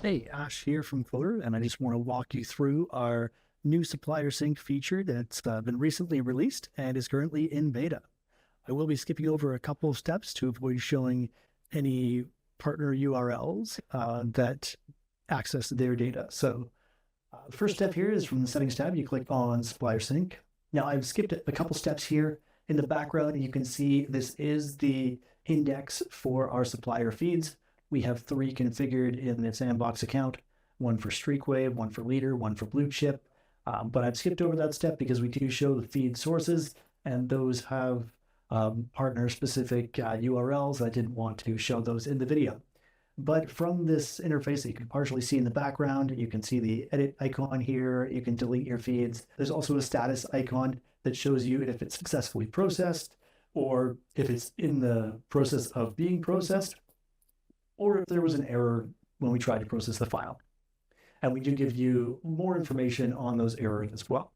Hey, Ash here from Coder, and I just want to walk you through our new SupplierSync feature that's been recently released and is currently in beta. I will be skipping over a couple of steps to avoid showing any partner URLs that access their data. So the first step here is from the Settings tab, you click on SupplierSync. Now I've skipped a couple steps here. In the background, you can see this is the index for our supplier feeds. We have 3 configured in the Sandbox account, one for Streakwave, one for Leader, one for Blue Chip. But I've skipped over that step because we do show the feed sources, and those have partner-specific URLs. I didn't want to show those in the video. But from this interface that you can partially see in the background, you can see the edit icon here. You can delete your feeds. There's also a status icon that shows you if it's successfully processed, or if it's in the process of being processed, or if there was an error when we tried to process the file. And we do give you more information on those errors as well.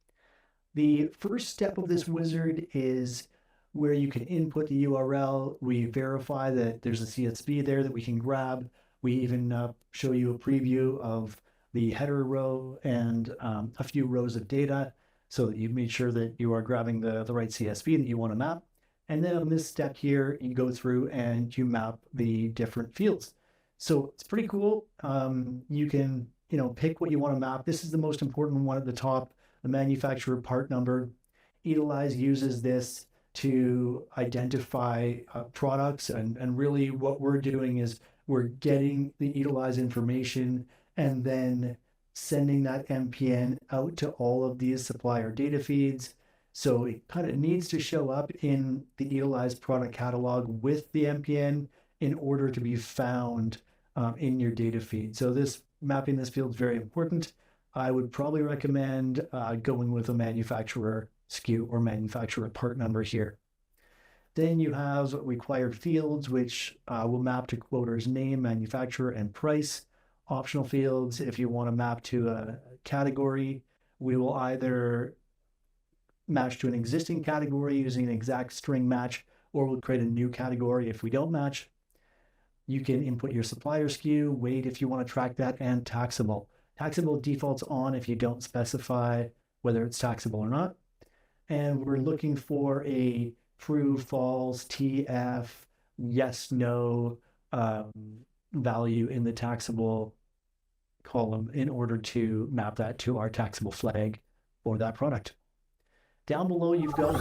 The first step of this wizard is where you can input the URL. We verify that there's a CSV there that we can grab. We even show you a preview of the header row and a few rows of data so that you've made sure that you are grabbing the right CSV that you want to map. And then on this step here, you go through and you map the different fields. So it's pretty cool. You can, pick what you want to map. This is the most important one at the top, the manufacturer part number. Eatalize uses this to identify products, and really what we're doing is we're getting the Eatalize information and then sending that MPN out to all of these supplier data feeds. So it kind of needs to show up in the Eatalize product catalog with the MPN in order to be found in your data feed. So mapping this field is very important. I would probably recommend going with a manufacturer SKU or manufacturer part number here. Then you have required fields, which will map to quoter's name, manufacturer, and price. Optional fields, if you want to map to a category, we will either match to an existing category using an exact string match, or we'll create a new category if we don't match. You can input your supplier SKU, weight if you want to track that, and taxable. Taxable defaults on if you don't specify whether it's taxable or not. And we're looking for a true, false, TF, yes, no value in the taxable column in order to map that to our taxable flag for that product. Down below, you've got